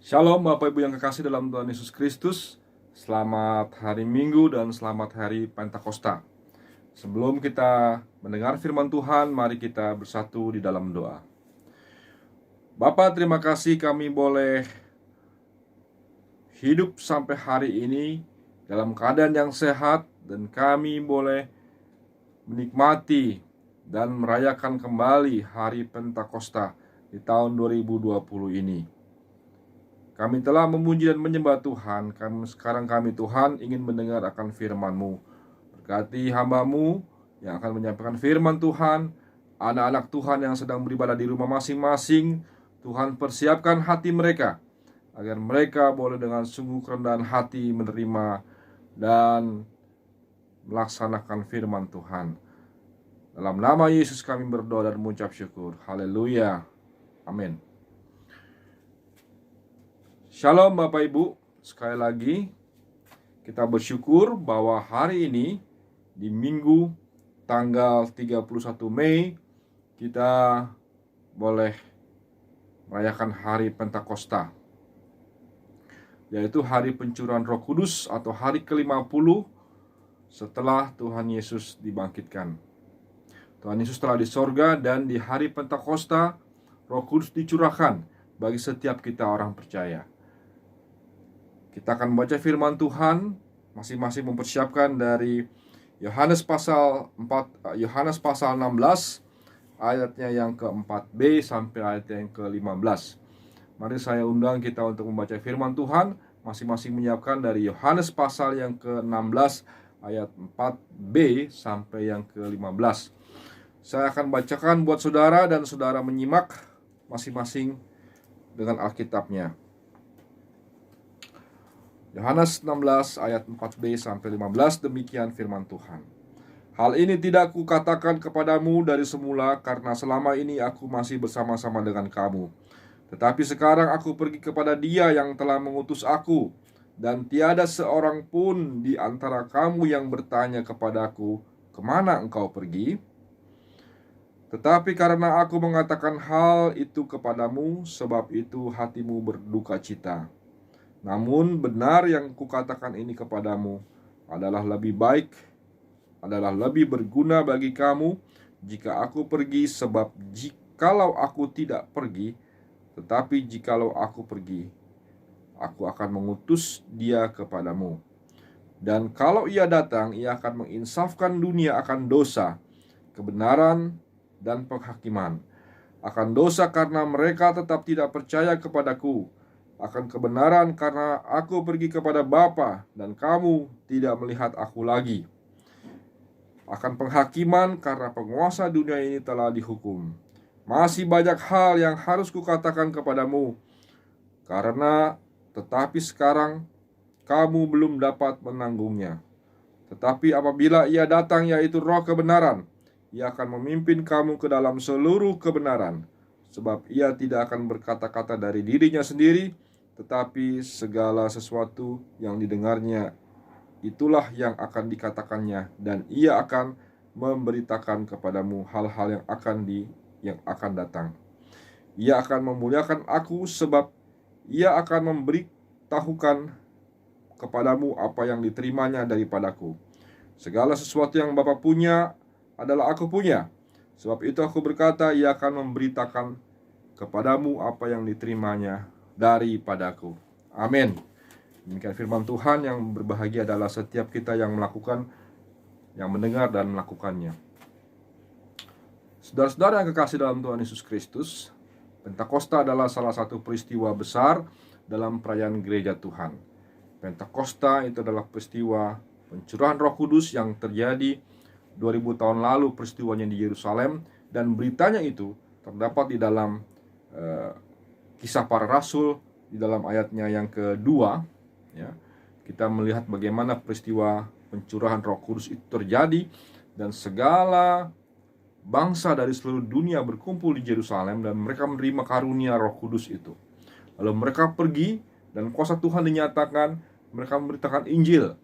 Shalom Bapak Ibu yang kekasih dalam Tuhan Yesus Kristus. Selamat hari Minggu dan selamat hari Pentakosta. Sebelum kita mendengar firman Tuhan, mari kita bersatu di dalam doa. Bapa, terima kasih kami boleh hidup sampai hari ini dalam keadaan yang sehat, dan kami boleh menikmati dan merayakan kembali hari Pentakosta di tahun 2020 ini. Kami telah memuji dan menyembah Tuhan. Sekarang kami Tuhan ingin mendengar akan firman-Mu. Berkati hamba-Mu yang akan menyampaikan firman Tuhan, anak-anak Tuhan yang sedang beribadah di rumah masing-masing. Tuhan, persiapkan hati mereka agar mereka boleh dengan sungguh kerendahan hati menerima dan melaksanakan firman Tuhan. Dalam nama Yesus kami berdoa dan mengucap syukur. Haleluya. Amin. Shalom Bapak Ibu, sekali lagi kita bersyukur bahwa hari ini di Minggu tanggal 31 Mei kita boleh merayakan hari Pentakosta, yaitu hari pencurahan Roh Kudus atau hari ke-50 setelah Tuhan Yesus dibangkitkan. Tuhan Yesus telah di sorga, dan di hari Pentakosta Roh Kudus dicurahkan bagi setiap kita orang percaya. Kita akan membaca firman Tuhan, masing-masing mempersiapkan dari Yohanes pasal 16 ayatnya yang ke-4b sampai ayatnya yang ke-15. Mari saya undang kita untuk membaca firman Tuhan, masing-masing menyiapkan dari Yohanes pasal yang ke-16 ayat 4b sampai yang ke-15. Saya akan bacakan buat saudara, dan saudara menyimak masing-masing dengan Alkitabnya. Yohanes 16 ayat 4b sampai 15, demikian firman Tuhan. Hal ini tidak kukatakan kepadamu dari semula, karena selama ini aku masih bersama-sama dengan kamu. Tetapi sekarang aku pergi kepada Dia yang telah mengutus aku, dan tiada seorang pun di antara kamu yang bertanya kepadaku, kemana engkau pergi? Tetapi karena aku mengatakan hal itu kepadamu, sebab itu hatimu berduka cita. Namun benar yang kukatakan ini kepadamu adalah lebih berguna bagi kamu jika aku pergi, sebab jikalau aku tidak pergi, tetapi jikalau aku pergi, aku akan mengutus Dia kepadamu. Dan kalau Ia datang, Ia akan menginsafkan dunia akan dosa, kebenaran, dan penghakiman. Akan dosa karena mereka tetap tidak percaya kepadaku, akan kebenaran karena aku pergi kepada Bapa dan kamu tidak melihat aku lagi, akan penghakiman karena penguasa dunia ini telah dihukum. Masih banyak hal yang harus kukatakan kepadamu, tetapi sekarang kamu belum dapat menanggungnya. Tetapi apabila Ia datang, yaitu Roh kebenaran, Ia akan memimpin kamu ke dalam seluruh kebenaran, sebab Ia tidak akan berkata-kata dari dirinya sendiri, tetapi segala sesuatu yang didengarnya itulah yang akan dikatakannya, dan Ia akan memberitakan kepadamu hal-hal yang akan datang. Ia akan memuliakan aku, sebab Ia akan memberitahukan kepadamu apa yang diterimanya daripadaku. Segala sesuatu yang Bapa punya adalah aku punya. Sebab itu aku berkata, Ia akan memberitakan kepadamu apa yang diterimanya daripadaku. Amin. Demikian firman Tuhan. Yang berbahagia adalah setiap kita yang mendengar dan melakukannya. Saudara-saudara yang kekasih dalam Tuhan Yesus Kristus, Pentakosta adalah salah satu peristiwa besar dalam perayaan gereja Tuhan. Pentakosta itu adalah peristiwa pencurahan Roh Kudus yang terjadi 2000 tahun lalu peristiwanya di Yerusalem, dan beritanya itu terdapat di dalam Kisah Para Rasul di dalam ayatnya yang kedua. Ya, kita melihat bagaimana peristiwa pencurahan Roh Kudus itu terjadi, dan segala bangsa dari seluruh dunia berkumpul di Yerusalem, dan mereka menerima karunia Roh Kudus itu. Lalu mereka pergi, dan kuasa Tuhan dinyatakan, mereka memberitakan Injil.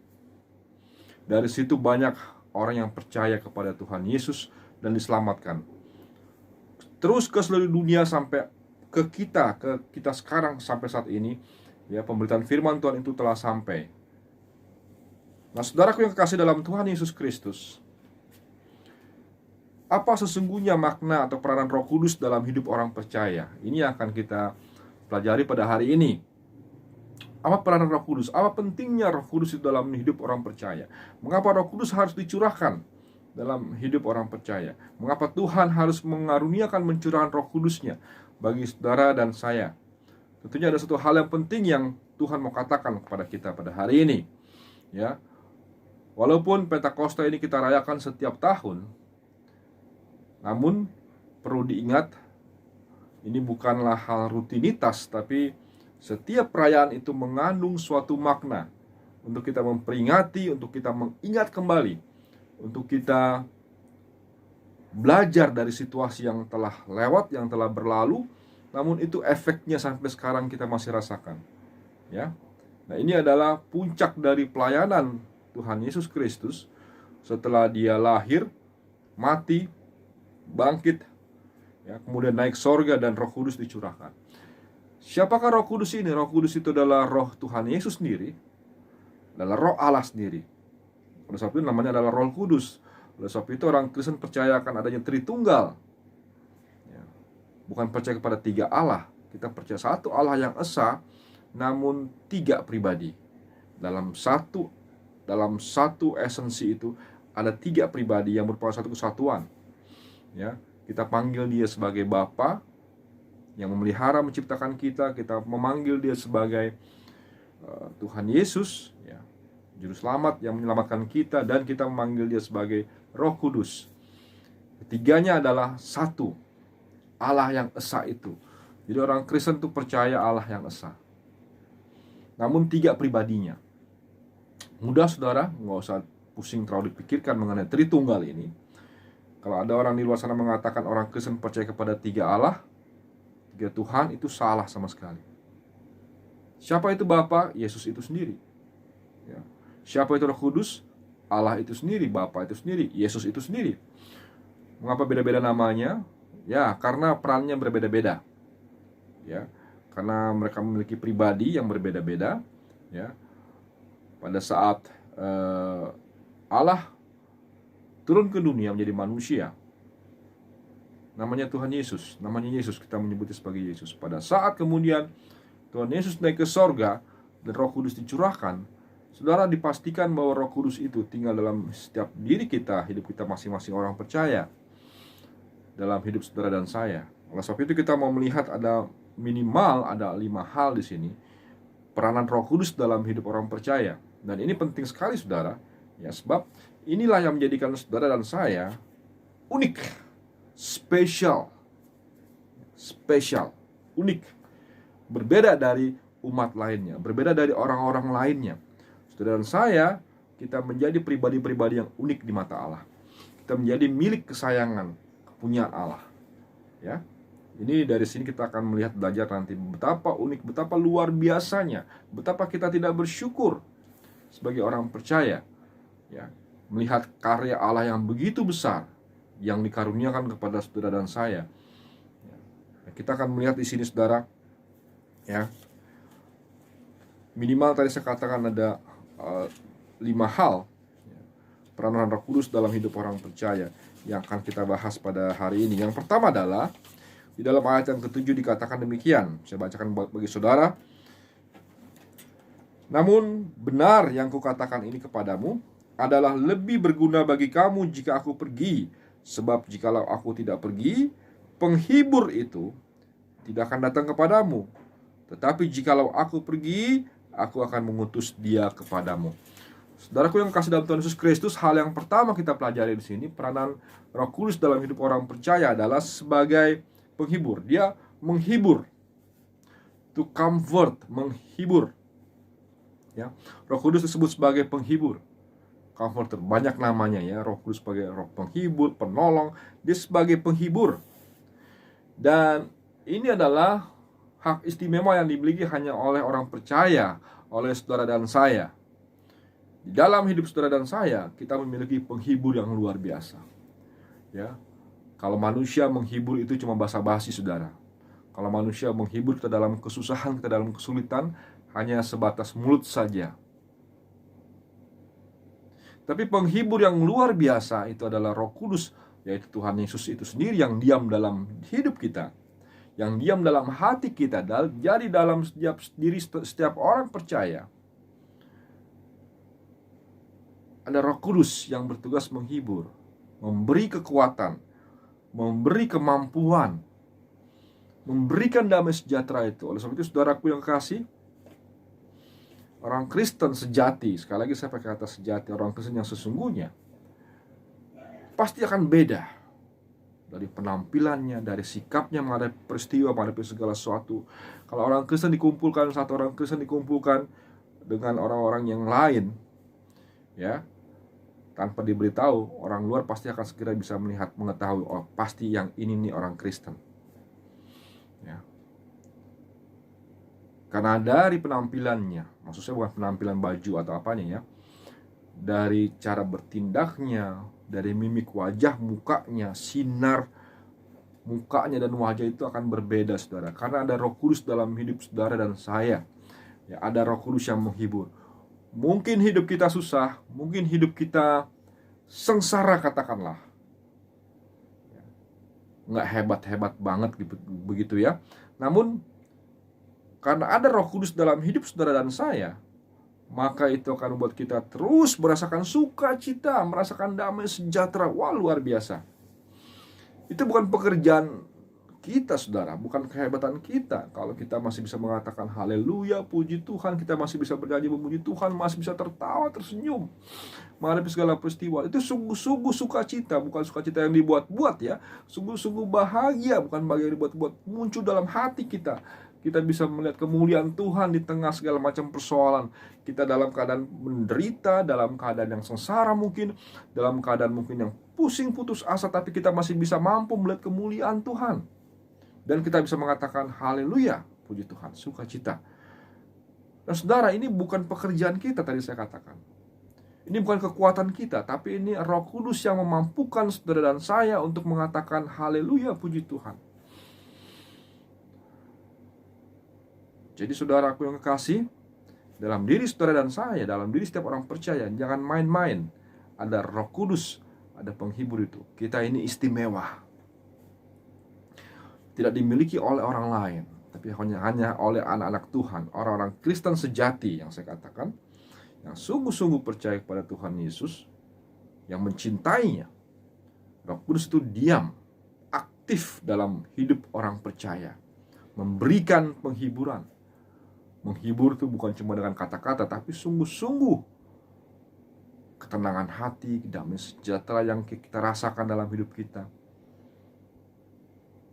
Dari situ banyak orang yang percaya kepada Tuhan Yesus dan diselamatkan. Terus ke seluruh dunia sampai ke kita sekarang sampai saat ini, ya, pemberitaan firman Tuhan itu telah sampai. Nah, saudaraku yang kekasih dalam Tuhan Yesus Kristus, apa sesungguhnya makna atau peranan Roh Kudus dalam hidup orang percaya? Ini yang akan kita pelajari pada hari ini. Apa peranan Roh Kudus? Apa pentingnya Roh Kudus itu dalam hidup orang percaya? Mengapa Roh Kudus harus dicurahkan dalam hidup orang percaya? Mengapa Tuhan harus mengaruniakan mencurahkan Roh Kudus-Nya bagi saudara dan saya? Tentunya ada satu hal yang penting yang Tuhan mau katakan kepada kita pada hari ini. Ya, walaupun Pentakosta ini kita rayakan setiap tahun, namun perlu diingat, ini bukanlah hal rutinitas, tapi setiap perayaan itu mengandung suatu makna untuk kita memperingati, untuk kita mengingat kembali, untuk kita belajar dari situasi yang telah lewat, yang telah berlalu, namun itu efeknya sampai sekarang kita masih rasakan. Ya, nah ini adalah puncak dari pelayanan Tuhan Yesus Kristus setelah Dia lahir, mati, bangkit, ya, kemudian naik sorga dan Roh Kudus dicurahkan. Siapakah Roh Kudus ini? Roh Kudus itu adalah Roh Tuhan Yesus sendiri, adalah Roh Allah sendiri. Oleh sebab itu namanya adalah Roh Kudus. Oleh sebab itu orang Kristen percaya akan adanya Tritunggal, ya, bukan percaya kepada tiga Allah. Kita percaya satu Allah yang esa, namun tiga pribadi. Dalam satu esensi itu ada tiga pribadi yang merupakan satu kesatuan. Ya, kita panggil Dia sebagai Bapa yang memelihara menciptakan kita memanggil Dia sebagai Tuhan Yesus, ya, Juru Selamat yang menyelamatkan kita, dan kita memanggil Dia sebagai Roh Kudus. Ketiganya adalah satu, Allah yang esa itu. Jadi orang Kristen itu percaya Allah yang esa, namun tiga pribadinya. Mudah saudara, nggak usah pusing terlalu dipikirkan mengenai Tritunggal ini. Kalau ada orang di luar sana mengatakan orang Kristen percaya kepada tiga Allah, tiga Tuhan, itu salah sama sekali. Siapa itu Bapa? Yesus itu sendiri. Ya. Siapa itu Roh Kudus? Allah itu sendiri, Bapa itu sendiri, Yesus itu sendiri. Mengapa beda-beda namanya? Ya, karena perannya berbeda-beda. Ya, karena mereka memiliki pribadi yang berbeda-beda. Ya, pada saat Allah turun ke dunia menjadi manusia, namanya Tuhan Yesus, namanya Yesus, kita menyebutnya sebagai Yesus. Pada saat kemudian Tuhan Yesus naik ke sorga dan Roh Kudus dicurahkan, saudara, dipastikan bahwa Roh Kudus itu tinggal dalam setiap diri kita, hidup kita masing-masing orang percaya, dalam hidup saudara dan saya. Oleh sebab itu kita mau melihat ada minimal ada 5 hal di sini peranan Roh Kudus dalam hidup orang percaya. Dan ini penting sekali saudara, ya, sebab inilah yang menjadikan saudara dan saya unik, spesial, unik, berbeda dari umat lainnya, berbeda dari orang-orang lainnya. Saudara dan saya, kita menjadi pribadi-pribadi yang unik di mata Allah. Kita menjadi milik kesayangan, kepunyaan Allah. Ya, ini dari sini kita akan melihat, belajar nanti betapa unik, betapa luar biasanya, betapa kita tidak bersyukur sebagai orang percaya, ya, melihat karya Allah yang begitu besar yang dikaruniakan kepada saudara dan saya. Kita akan melihat di sini saudara, ya, minimal tadi saya katakan ada 5 hal, ya, peranan Roh Kudus dalam hidup orang percaya yang akan kita bahas pada hari ini. Yang pertama adalah di dalam ayat yang ke-7 dikatakan demikian. Saya bacakan bagi saudara. Namun benar yang kukatakan ini kepadamu adalah lebih berguna bagi kamu jika aku pergi. Sebab jikalau aku tidak pergi, penghibur itu tidak akan datang kepadamu. Tetapi jikalau aku pergi, aku akan mengutus Dia kepadamu. Saudaraku yang kasih dalam Tuhan Yesus Kristus, hal yang pertama kita pelajari di sini, peranan Roh Kudus dalam hidup orang percaya adalah sebagai penghibur. Dia menghibur, to comfort, menghibur. Ya, Roh Kudus disebut sebagai penghibur, comforter, banyak namanya, ya. Roh Kudus sebagai roh penghibur, penolong, dia sebagai penghibur. Dan ini adalah hak istimewa yang dimiliki hanya oleh orang percaya, oleh saudara dan saya. Di dalam hidup saudara dan saya, kita memiliki penghibur yang luar biasa. Ya, kalau manusia menghibur itu cuma basa-basi, saudara. Kalau manusia menghibur kita dalam kesusahan, kita dalam kesulitan, hanya sebatas mulut saja. Tapi penghibur yang luar biasa itu adalah Roh Kudus, yaitu Tuhan Yesus itu sendiri yang diam dalam hidup kita, yang diam dalam hati kita. Jadi dalam setiap orang percaya ada Roh Kudus yang bertugas menghibur, memberi kekuatan, memberi kemampuan, memberikan damai sejahtera itu. Oleh sebab itu, saudaraku yang kasih, orang Kristen sejati, sekali lagi saya pakai kata sejati, orang Kristen yang sesungguhnya pasti akan beda dari penampilannya, dari sikapnya menghadapi peristiwa, menghadapi segala sesuatu. Kalau orang Kristen dikumpulkan, satu orang Kristen dikumpulkan dengan orang-orang yang lain, ya, tanpa diberitahu, orang luar pasti akan segera bisa mengetahui, oh pasti yang ini nih orang Kristen, ya. Karena dari penampilannya, maksud saya bukan penampilan baju atau apanya ya, dari cara bertindaknya, dari mimik wajah mukanya, sinar mukanya dan wajah itu akan berbeda, saudara. Karena ada Roh Kudus dalam hidup saudara dan saya, ya, ada Roh Kudus yang menghibur. Mungkin hidup kita susah, mungkin hidup kita sengsara katakanlah, nggak hebat-hebat banget begitu ya. Namun karena ada Roh Kudus dalam hidup saudara dan saya, maka itu akan membuat kita terus merasakan sukacita, merasakan damai sejahtera. Wah, luar biasa. Itu bukan pekerjaan kita, saudara, bukan kehebatan kita. Kalau kita masih bisa mengatakan haleluya, puji Tuhan, kita masih bisa bernyanyi memuji Tuhan, masih bisa tertawa, tersenyum menghadapi segala peristiwa, itu sungguh-sungguh sukacita, bukan sukacita yang dibuat-buat ya. Sungguh-sungguh bahagia, bukan bahagia yang dibuat-buat, muncul dalam hati kita. Kita bisa melihat kemuliaan Tuhan di tengah segala macam persoalan. Kita dalam keadaan menderita, dalam keadaan yang sengsara mungkin, dalam keadaan mungkin yang pusing putus asa, tapi kita masih bisa mampu melihat kemuliaan Tuhan. Dan kita bisa mengatakan haleluya, puji Tuhan, sukacita. Nah saudara, ini bukan pekerjaan kita tadi saya katakan. Ini bukan kekuatan kita, tapi ini Roh Kudus yang memampukan saudara dan saya untuk mengatakan haleluya, puji Tuhan. Jadi saudaraku yang kekasih, dalam diri saudara dan saya, dalam diri setiap orang percaya, jangan main-main. Ada Roh Kudus, ada penghibur itu. Kita ini istimewa. Tidak dimiliki oleh orang lain, tapi hanya oleh anak-anak Tuhan, orang-orang Kristen sejati yang saya katakan, yang sungguh-sungguh percaya kepada Tuhan Yesus, yang mencintainya. Roh Kudus itu diam, aktif dalam hidup orang percaya, memberikan penghiburan. Menghibur itu bukan cuma dengan kata-kata, tapi sungguh-sungguh ketenangan hati, damai sejahtera yang kita rasakan dalam hidup kita.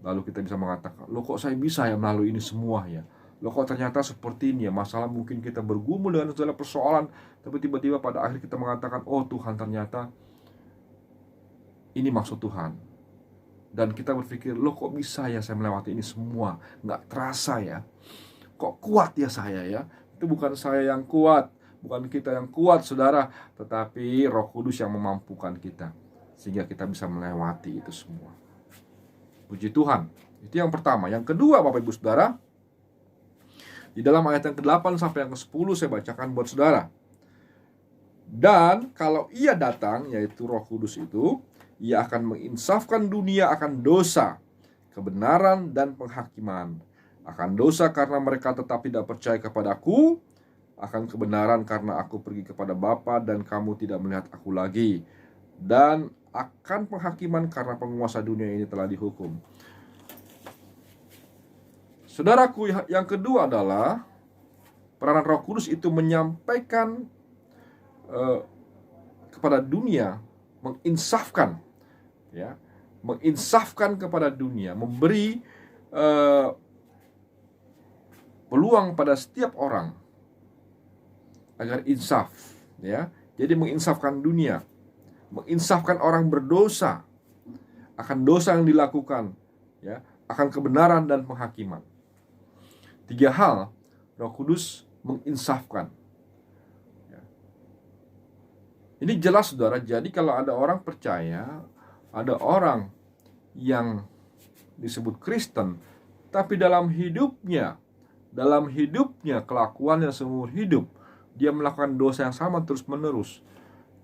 Lalu kita bisa mengatakan, loh kok saya bisa ya melalui ini semua ya? Loh kok ternyata seperti ini ya? Masalah mungkin kita bergumul dengan segala persoalan, tapi tiba-tiba pada akhir kita mengatakan, oh Tuhan, ternyata ini maksud Tuhan. Dan kita berpikir, loh kok bisa ya saya melewati ini semua? Nggak terasa ya? Kok kuat ya saya ya? Itu bukan saya yang kuat, bukan kita yang kuat saudara, tetapi Roh Kudus yang memampukan kita, sehingga kita bisa melewati itu semua. Puji Tuhan. Itu yang pertama. Yang kedua, Bapak Ibu Saudara, di dalam ayat yang ke-8 sampai yang ke-10 saya bacakan buat saudara. Dan kalau ia datang, yaitu Roh Kudus itu, ia akan menginsafkan dunia akan dosa, kebenaran dan penghakiman. Akan dosa karena mereka tetap tidak percaya kepadaku, akan kebenaran karena aku pergi kepada Bapa dan kamu tidak melihat aku lagi, dan akan penghakiman karena penguasa dunia ini telah dihukum. Saudaraku, yang kedua adalah peranan Roh Kudus itu menyampaikan kepada dunia, menginsafkan, ya, menginsafkan kepada dunia, memberi peluang pada setiap orang agar insaf, ya. Jadi menginsafkan dunia, menginsafkan orang berdosa akan dosa yang dilakukan, ya, akan kebenaran dan penghakiman. 3 hal Roh Kudus menginsafkan. Ya. Ini jelas saudara. Jadi kalau ada orang percaya, ada orang yang disebut Kristen, Tapi dalam hidupnya kelakuannya seumur hidup, dia melakukan dosa yang sama terus menerus.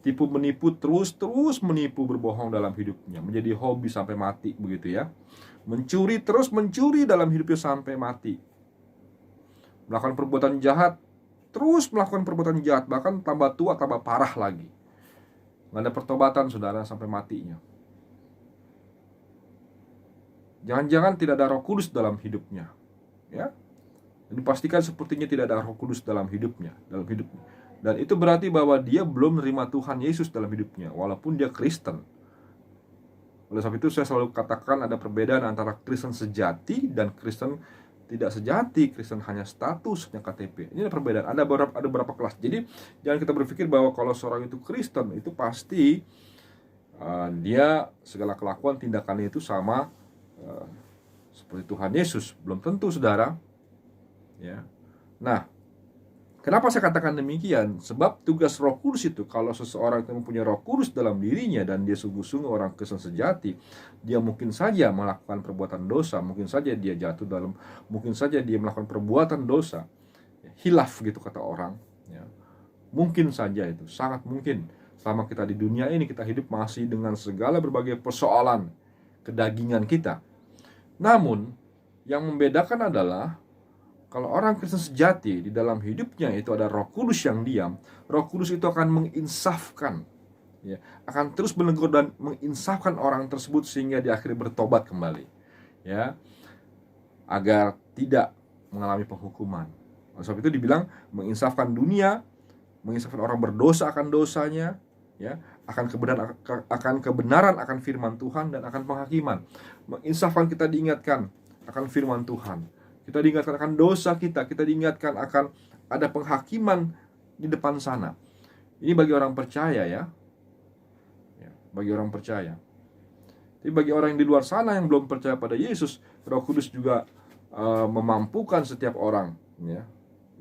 Tipu menipu, terus menipu, berbohong dalam hidupnya, menjadi hobi sampai mati, begitu ya. Mencuri, terus mencuri dalam hidupnya sampai mati. Melakukan perbuatan jahat, terus melakukan perbuatan jahat, bahkan tambah tua, tambah parah lagi. Nggak ada pertobatan, saudara, sampai matinya. Jangan-jangan tidak ada Roh Kudus dalam hidupnya, ya. Dipastikan sepertinya tidak ada Roh Kudus dalam hidupnya. Dan itu berarti bahwa dia belum menerima Tuhan Yesus dalam hidupnya, walaupun dia Kristen. Oleh sebab itu saya selalu katakan ada perbedaan antara Kristen sejati dan Kristen tidak sejati. Kristen hanya statusnya KTP. Ini ada perbedaan. Ada beberapa kelas. Jadi jangan kita berpikir bahwa kalau seorang itu Kristen itu pasti dia segala kelakuan tindakannya itu sama seperti Tuhan Yesus. Belum tentu, saudara. Ya. Nah, kenapa saya katakan demikian? Sebab tugas Roh Kudus itu, kalau seseorang itu mempunyai Roh Kudus dalam dirinya dan dia sungguh-sungguh orang Kristen sejati, dia mungkin saja melakukan perbuatan dosa, mungkin saja dia mungkin saja dia melakukan perbuatan dosa, hilaf gitu kata orang. Ya. Mungkin saja itu, sangat mungkin. Selama kita di dunia ini, kita hidup masih dengan segala berbagai persoalan kedagingan kita. Namun, yang membedakan adalah kalau orang Kristen sejati, di dalam hidupnya itu ada Roh Kudus yang diam. Roh Kudus itu akan menginsafkan, ya, akan terus menegur dan menginsafkan orang tersebut sehingga dia akhirnya bertobat kembali, ya, agar tidak mengalami penghukuman. Oleh sebab itu dibilang menginsafkan dunia, menginsafkan orang berdosa akan dosanya, ya, akan kebenaran akan firman Tuhan dan akan penghakiman. Menginsafkan, kita diingatkan akan firman Tuhan. Kita diingatkan akan dosa kita diingatkan akan ada penghakiman di depan sana. Ini bagi orang percaya, ya, bagi orang percaya. Tapi bagi orang yang di luar sana yang belum percaya pada Yesus, Roh Kudus juga memampukan setiap orang, ya.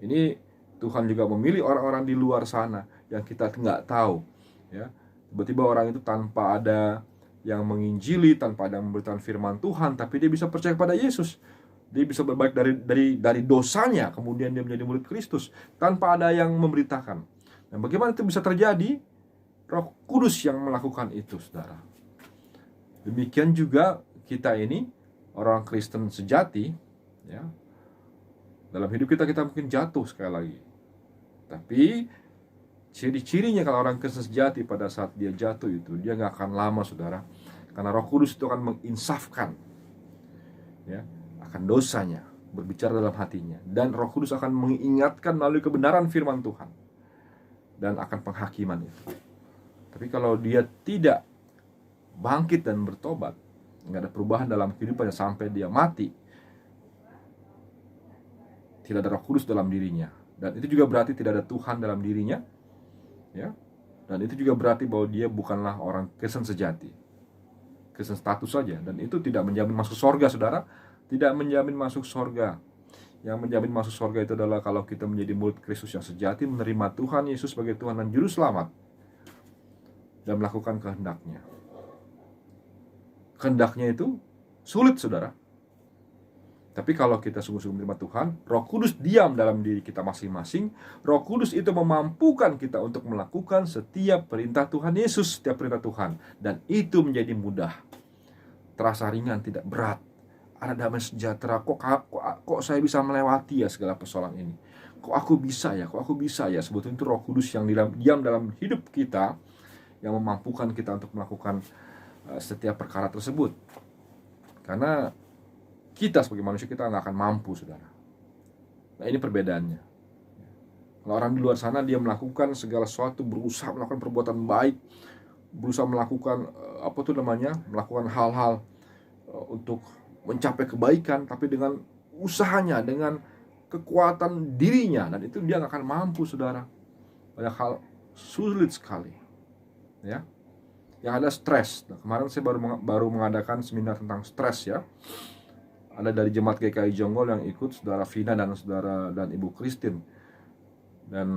Ini Tuhan juga memilih orang-orang di luar sana yang kita nggak tahu, ya. Tiba-tiba orang itu tanpa ada yang menginjili, tanpa ada yang memberitakan firman Tuhan, tapi dia bisa percaya pada Yesus. Dia bisa berbalik dari dosanya, kemudian dia menjadi murid Kristus tanpa ada yang memberitakan. Dan bagaimana itu bisa terjadi? Roh Kudus yang melakukan itu, saudara. Demikian juga kita ini orang Kristen sejati, ya. Dalam hidup kita mungkin jatuh sekali lagi. Tapi ciri-cirinya kalau orang Kristen sejati pada saat dia jatuh itu, dia nggak akan lama, saudara. Karena Roh Kudus itu akan menginsafkan, ya, akan dosanya, berbicara dalam hatinya, dan Roh Kudus akan mengingatkan melalui kebenaran firman Tuhan dan akan penghakiman itu. Tapi kalau dia tidak bangkit dan bertobat, nggak ada perubahan dalam kehidupannya sampai dia mati, tidak ada Roh Kudus dalam dirinya, dan itu juga berarti tidak ada Tuhan dalam dirinya, ya. Dan itu juga berarti bahwa dia bukanlah orang Kristen sejati, Kristen status saja, dan itu tidak menjamin masuk surga, saudara. Tidak menjamin masuk surga. Yang menjamin masuk surga itu adalah kalau kita menjadi murid Kristus yang sejati, menerima Tuhan Yesus sebagai Tuhan dan Juru Selamat, dan melakukan kehendaknya. Kehendaknya itu sulit, saudara. Tapi kalau kita sungguh-sungguh menerima Tuhan, Roh Kudus diam dalam diri kita masing-masing. Roh Kudus itu memampukan kita untuk melakukan setiap perintah Tuhan Yesus, setiap perintah Tuhan. Dan itu menjadi mudah, terasa ringan, tidak berat. Ada damai sejahtera. Kok saya bisa melewati ya segala persoalan ini? Kok aku bisa ya? Sebetulnya itu Roh Kudus yang diam dalam hidup kita, yang memampukan kita untuk melakukan setiap perkara tersebut. Karena kita sebagai manusia, kita nggak akan mampu, saudara. Nah, ini perbedaannya. Kalau orang di luar sana, dia melakukan segala sesuatu, berusaha melakukan perbuatan baik, berusaha melakukan melakukan hal-hal untuk mencapai kebaikan, tapi dengan usahanya, dengan kekuatan dirinya, dan itu dia nggak akan mampu, saudara. Banyak hal sulit sekali, ya. Yang ada stres. Nah, kemarin saya baru mengadakan seminar tentang stres, ya. Ada dari jemaat GKI Jonggol yang ikut, saudara Vina dan Ibu Christine, dan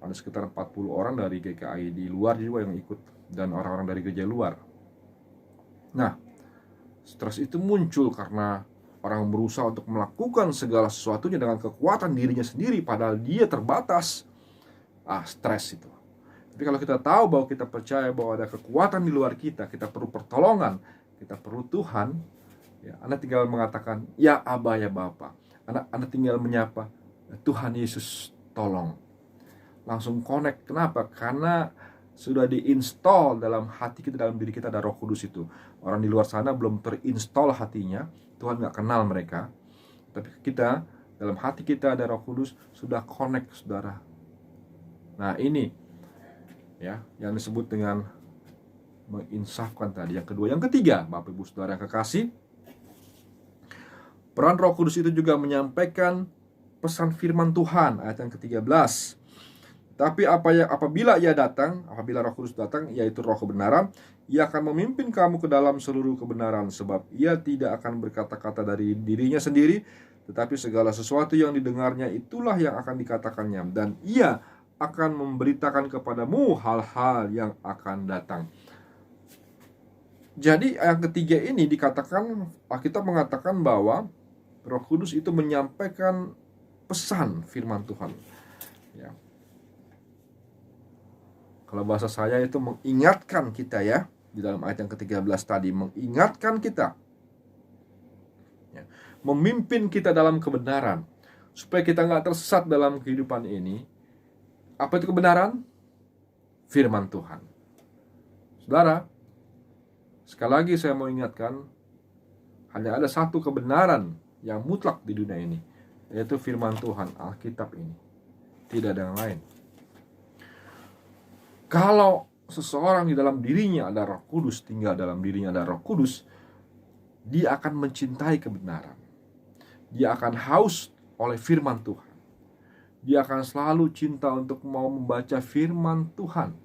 ada sekitar 40 orang dari GKI di luar juga yang ikut, dan orang-orang dari gereja luar. Nah, stres itu muncul karena Orang berusaha untuk melakukan segala sesuatunya dengan kekuatan dirinya sendiri, padahal dia terbatas. Stres itu. Tapi kalau kita tahu bahwa kita percaya bahwa ada kekuatan di luar kita, kita perlu pertolongan, kita perlu Tuhan, ya, Anda tinggal mengatakan, ya Aba, ya Bapa. Anda tinggal menyapa, Tuhan Yesus tolong. Langsung connect. Kenapa? Karena sudah diinstal dalam hati kita, dalam diri kita ada Roh Kudus itu. Orang di luar sana belum terinstall hatinya, Tuhan gak kenal mereka. Tapi kita, dalam hati kita ada Roh Kudus, sudah connect, saudara. Nah ini ya yang disebut dengan menginsafkan tadi. Yang kedua, yang ketiga, Bapak Ibu Saudara yang kekasih, peran Roh Kudus itu juga menyampaikan pesan firman Tuhan, ayat yang ke-13. Tapi apabila Roh Kudus datang, yaitu Roh kebenaran, Ia akan memimpin kamu ke dalam seluruh kebenaran, sebab Ia tidak akan berkata-kata dari dirinya sendiri, tetapi segala sesuatu yang didengarnya itulah yang akan dikatakannya, dan Ia akan memberitakan kepadamu hal-hal yang akan datang. Jadi yang ketiga ini dikatakan, kita mengatakan bahwa Roh Kudus itu menyampaikan pesan firman Tuhan. Ya. Kalau bahasa saya itu mengingatkan kita, ya, di dalam ayat yang ke-13 tadi, mengingatkan kita, ya, memimpin kita dalam kebenaran, supaya kita nggak tersesat dalam kehidupan ini. Apa itu kebenaran? Firman Tuhan. Saudara, sekali lagi saya mau ingatkan, hanya ada satu kebenaran yang mutlak di dunia ini, yaitu firman Tuhan, Alkitab ini. Tidak ada yang lain. Kalau seseorang di dalam dirinya ada Roh Kudus, tinggal dalam dirinya ada Roh Kudus, dia akan mencintai kebenaran. Dia akan haus oleh firman Tuhan. Dia akan selalu cinta untuk mau membaca firman Tuhan.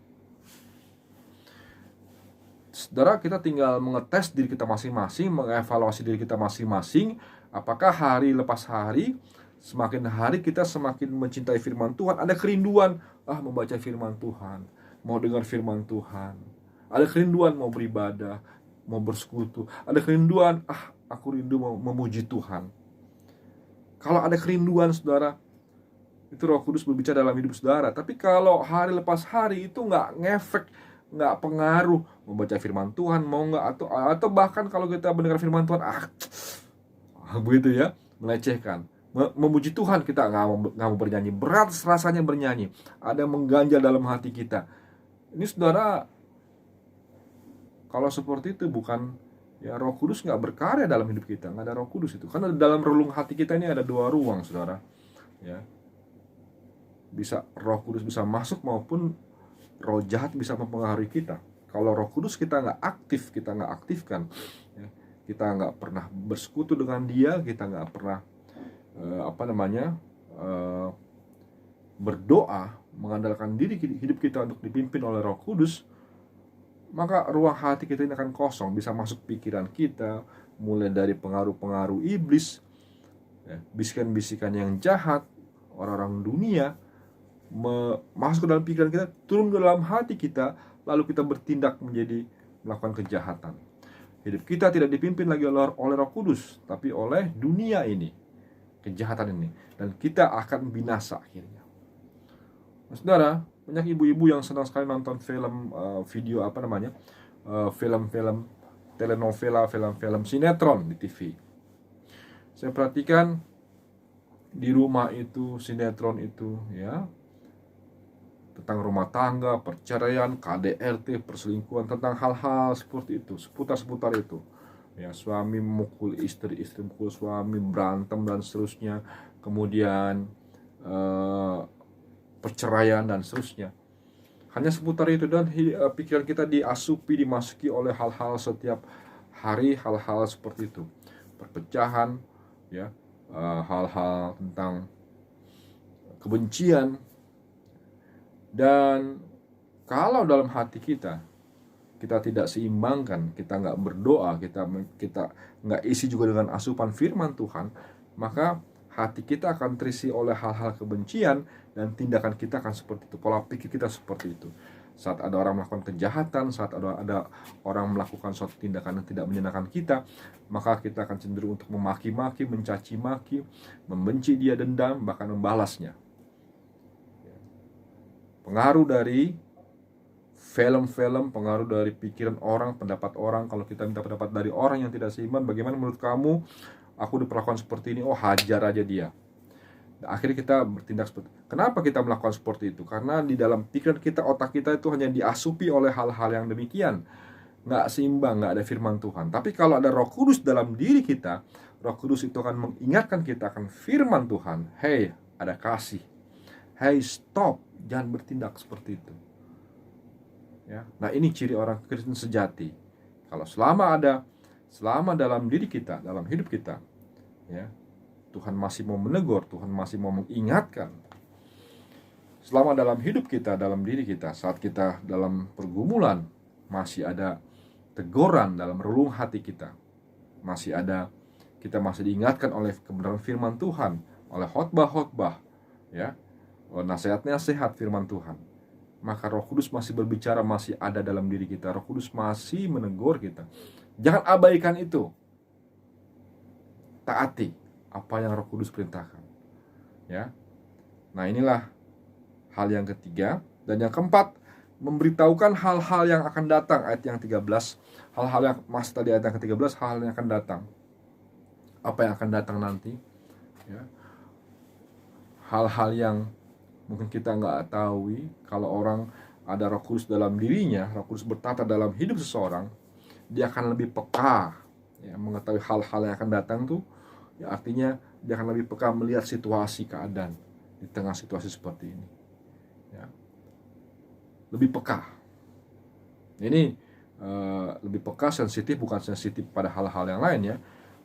Saudara, kita tinggal mengetes diri kita masing-masing, mengevaluasi diri kita masing-masing. Apakah hari lepas hari, semakin hari kita semakin mencintai firman Tuhan. Ada kerinduan, membaca firman Tuhan, mau dengar firman Tuhan. Ada kerinduan mau beribadah, mau bersekutu. Ada kerinduan, aku rindu mau memuji Tuhan. Kalau ada kerinduan, saudara, itu Roh Kudus berbicara dalam hidup saudara. Tapi kalau hari lepas hari itu nggak ngefek, nggak pengaruh membaca firman Tuhan, mau nggak, atau bahkan kalau kita mendengar firman Tuhan, begitu ya, melecehkan. Memuji Tuhan kita nggak mau bernyanyi, berat rasanya bernyanyi, ada mengganjal dalam hati kita. Ini saudara, kalau seperti itu bukan, ya, Roh Kudus nggak berkarya dalam hidup kita, nggak ada Roh Kudus itu. Karena dalam relung hati kita ini ada dua ruang, saudara, ya. Bisa Roh Kudus bisa masuk, maupun roh jahat bisa mempengaruhi kita. Kalau Roh Kudus kita nggak aktif, kita nggak aktifkan, ya, kita nggak pernah bersekutu dengan Dia, kita nggak pernah berdoa, mengandalkan diri hidup kita untuk dipimpin oleh Roh Kudus, maka ruang hati kita ini akan kosong, bisa masuk pikiran kita, mulai dari pengaruh-pengaruh iblis, ya, bisikan-bisikan yang jahat, orang-orang dunia, masuk ke dalam pikiran kita, turun ke dalam hati kita, lalu kita bertindak melakukan kejahatan. Hidup kita tidak dipimpin lagi oleh Roh Kudus, tapi oleh dunia ini, kejahatan ini, dan kita akan binasa akhirnya. Saudara, banyak ibu-ibu yang senang sekali nonton film, film-film telenovela, film-film sinetron di TV. Saya perhatikan di rumah itu, sinetron itu, ya, tentang rumah tangga, perceraian, KDRT, perselingkuhan, tentang hal-hal seperti itu, seputar itu. Ya, suami memukul istri, istri memukul suami, berantem dan seterusnya. Kemudian perceraian dan seterusnya. Hanya seputar itu, dan pikiran kita dimasuki oleh hal-hal setiap hari, hal-hal seperti itu. Perpecahan, ya, hal-hal tentang kebencian. Dan kalau dalam hati kita tidak seimbangkan, kita nggak berdoa, kita nggak isi juga dengan asupan firman Tuhan, maka hati kita akan terisi oleh hal-hal kebencian, dan tindakan kita akan seperti itu, pola pikir kita seperti itu. Saat ada orang melakukan kejahatan, saat ada orang melakukan suatu tindakan yang tidak menyenangkan kita, maka kita akan cenderung untuk memaki-maki, mencaci maki, membenci dia, dendam, bahkan membalasnya. Pengaruh dari film-film, pengaruh dari pikiran orang, pendapat orang. Kalau kita minta pendapat dari orang yang tidak seiman, bagaimana menurut kamu? Aku diperlakukan seperti ini, oh hajar aja dia. Akhirnya kita bertindak seperti itu. Kenapa kita melakukan seperti itu? Karena di dalam pikiran kita, otak kita itu hanya diasupi oleh hal-hal yang demikian, nggak seimbang, nggak ada firman Tuhan. Tapi kalau ada Roh Kudus dalam diri kita, Roh Kudus itu akan mengingatkan kita akan firman Tuhan. Hey, ada kasih. Hey, stop, jangan bertindak seperti itu. Ya, nah ini ciri orang Kristen sejati. Kalau selama dalam diri kita, dalam hidup kita, ya, Tuhan masih mau menegur, Tuhan masih mau mengingatkan. Selama dalam hidup kita, dalam diri kita, saat kita dalam pergumulan, masih ada teguran dalam relung hati kita. Kita masih diingatkan oleh kebenaran firman Tuhan, oleh khotbah-khotbah, ya, oleh nasihat-nasihat firman Tuhan. Maka Roh Kudus masih berbicara, masih ada dalam diri kita. Roh Kudus masih menegur kita. Jangan abaikan itu. Taati apa yang Roh Kudus perintahkan, ya. Nah, inilah hal yang ketiga. Dan yang keempat, memberitahukan hal-hal yang akan datang. Ayat yang 13, hal-hal yang masih tadi ayat yang ke-13, hal yang akan datang. Apa yang akan datang nanti, ya. Hal-hal yang mungkin kita nggak tahu. Kalau orang ada Roh Kudus dalam dirinya, Roh Kudus bertata dalam hidup seseorang, dia akan lebih peka, ya, mengetahui hal-hal yang akan datang tuh. Ya, artinya dia akan lebih peka melihat situasi, keadaan di tengah situasi seperti ini, ya. Lebih peka. Ini lebih peka, sensitif, bukan sensitif pada hal-hal yang lain, ya.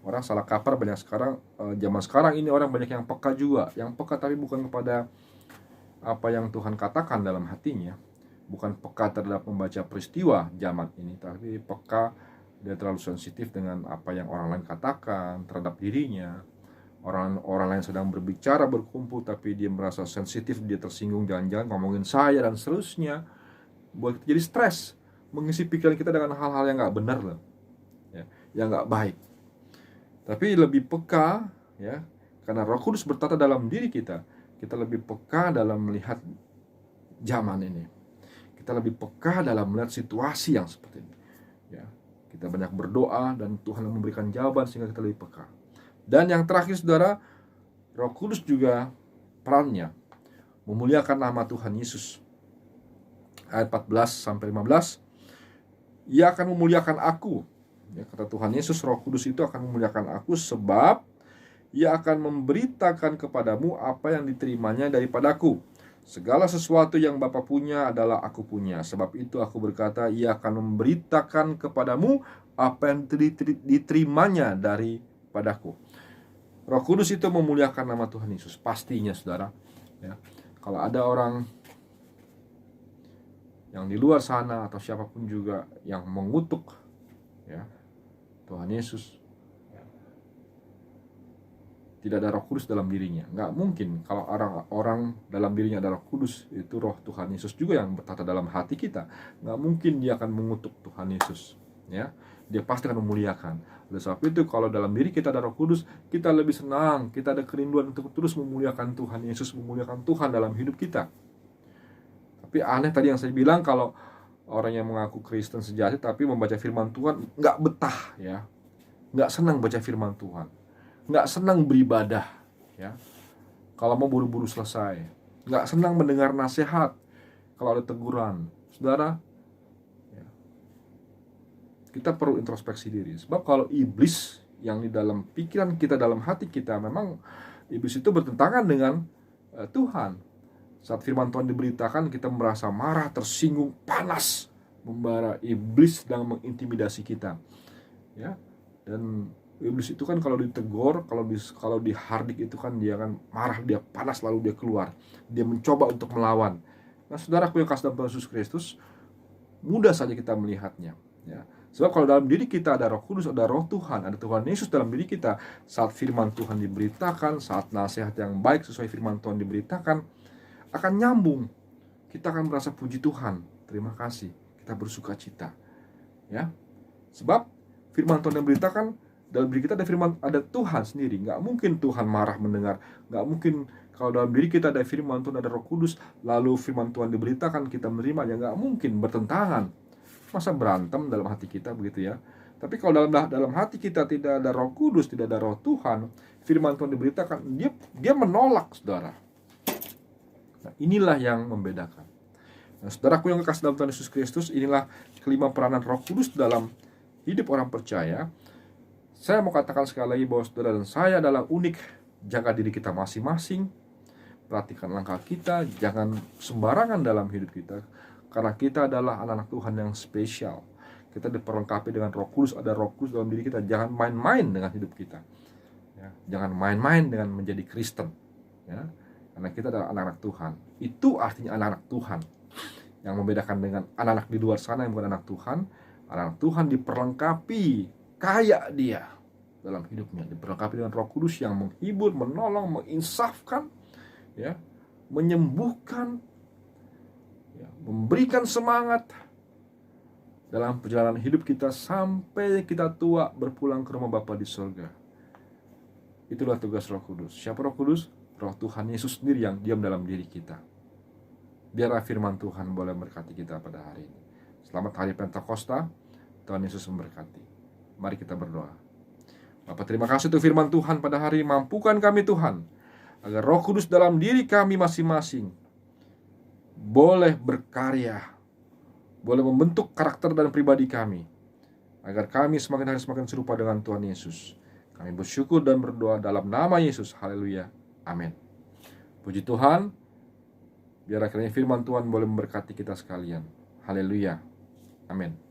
Orang salah kaprah banyak sekarang, zaman sekarang ini orang banyak yang peka juga. Yang peka tapi bukan kepada apa yang Tuhan katakan dalam hatinya. Bukan peka terhadap membaca peristiwa zaman ini, tapi peka, dia terlalu sensitif dengan apa yang orang lain katakan terhadap dirinya. Orang lain sedang berbicara, berkumpul, tapi dia merasa sensitif, dia tersinggung, jangan-jangan ngomongin saya dan seterusnya. Buat kita jadi stres, mengisi pikiran kita dengan hal-hal yang nggak benar loh, ya, yang nggak baik. Tapi lebih peka, ya, karena Roh Kudus bertata dalam diri kita. Kita lebih peka dalam melihat zaman ini. Kita lebih peka dalam melihat situasi yang seperti ini, ya. Kita banyak berdoa dan Tuhan memberikan jawaban sehingga kita lebih peka. Dan yang terakhir, saudara, Roh Kudus juga perannya memuliakan nama Tuhan Yesus. Ayat 14-15, Ia akan memuliakan aku, ya, kata Tuhan Yesus. Roh Kudus itu akan memuliakan aku, sebab Ia akan memberitakan kepadamu apa yang diterimanya daripadaku. Segala sesuatu yang Bapa punya adalah aku punya. Sebab itu aku berkata, Ia akan memberitakan kepadamu apa yang diterimanya daripadaku. Roh Kudus itu memuliakan nama Tuhan Yesus, pastinya, saudara, ya. Kalau ada orang yang di luar sana atau siapapun juga yang mengutuk, ya, Tuhan Yesus, tidak ada Roh Kudus dalam dirinya. Nggak mungkin. Kalau orang dalam dirinya ada Roh Kudus, itu Roh Tuhan Yesus juga yang bertata dalam hati kita. Nggak mungkin dia akan mengutuk Tuhan Yesus, ya. Dia pasti akan memuliakan. Oleh sebab itu, kalau dalam diri kita ada Roh Kudus, kita lebih senang, kita ada kerinduan untuk terus memuliakan Tuhan Yesus, memuliakan Tuhan dalam hidup kita. Tapi aneh tadi yang saya bilang, kalau orang yang mengaku Kristen sejati tapi membaca firman Tuhan nggak betah, ya, nggak senang baca firman Tuhan, nggak senang beribadah, ya. Kalau mau buru-buru selesai, nggak senang mendengar nasihat kalau ada teguran, saudara. Ya. Kita perlu introspeksi diri, sebab kalau iblis yang di dalam pikiran kita, dalam hati kita, memang iblis itu bertentangan dengan Tuhan. Saat firman Tuhan diberitakan, kita merasa marah, tersinggung, panas, membara. Iblis sedang mengintimidasi kita, ya. Dan iblis itu kan kalau ditegur, kalau dihardik itu kan dia kan marah, dia panas, lalu dia keluar, dia mencoba untuk melawan. Nah, saudaraku yang kasih dalam Yesus Kristus, mudah saja kita melihatnya, ya. Sebab kalau dalam diri kita ada Roh Kudus, ada Roh Tuhan, ada Tuhan Yesus dalam diri kita, saat firman Tuhan diberitakan, saat nasihat yang baik sesuai firman Tuhan diberitakan, akan nyambung. Kita akan merasa puji Tuhan, terima kasih, kita bersuka cita. Ya, sebab firman Tuhan yang diberitakan dalam diri kita ada firman, ada Tuhan sendiri. Nggak mungkin Tuhan marah mendengar. Nggak mungkin kalau dalam diri kita ada firman Tuhan, ada Roh Kudus, lalu firman Tuhan diberitakan kita menerimanya. Nggak mungkin, bertentangan. Masa berantem dalam hati kita begitu ya. Tapi kalau dalam hati kita tidak ada Roh Kudus, tidak ada Roh Tuhan, firman Tuhan diberitakan, dia menolak, saudara. Nah, inilah yang membedakan. Nah, saudaraku yang kekasih dalam Tuhan Yesus Kristus, inilah kelima peranan Roh Kudus dalam hidup orang percaya. Saya mau katakan sekali lagi bahwa saudara dan saya adalah unik. Jaga diri kita masing-masing, perhatikan langkah kita, jangan sembarangan dalam hidup kita, karena kita adalah anak-anak Tuhan yang spesial. Kita diperlengkapi dengan Roh Kudus, ada Roh Kudus dalam diri kita. Jangan main-main dengan hidup kita, ya. Jangan main-main dengan menjadi Kristen, ya. Karena kita adalah anak-anak Tuhan. Itu artinya anak-anak Tuhan. Yang membedakan dengan anak-anak di luar sana yang bukan anak Tuhan. Anak Tuhan diperlengkapi kayak dia dalam hidupnya, diperlengkapi dengan Roh Kudus yang menghibur, menolong, menginsafkan, ya, menyembuhkan, ya, memberikan semangat dalam perjalanan hidup kita sampai kita tua berpulang ke rumah Bapa di surga. Itulah tugas Roh Kudus. Siapa Roh Kudus? Roh Tuhan Yesus sendiri yang diam dalam diri kita. Biarlah firman Tuhan boleh memberkati kita pada hari ini. Selamat hari Pentakosta. Tuhan Yesus memberkati. Mari kita berdoa. Bapa, terima kasih untuk firman Tuhan pada hari ini. Mampukan kami Tuhan, agar Roh Kudus dalam diri kami masing-masing boleh berkarya, boleh membentuk karakter dan pribadi kami, agar kami semakin hari semakin serupa dengan Tuhan Yesus. Kami bersyukur dan berdoa dalam nama Yesus. Haleluya. Amin. Puji Tuhan. Biar akhirnya firman Tuhan boleh memberkati kita sekalian. Haleluya. Amin.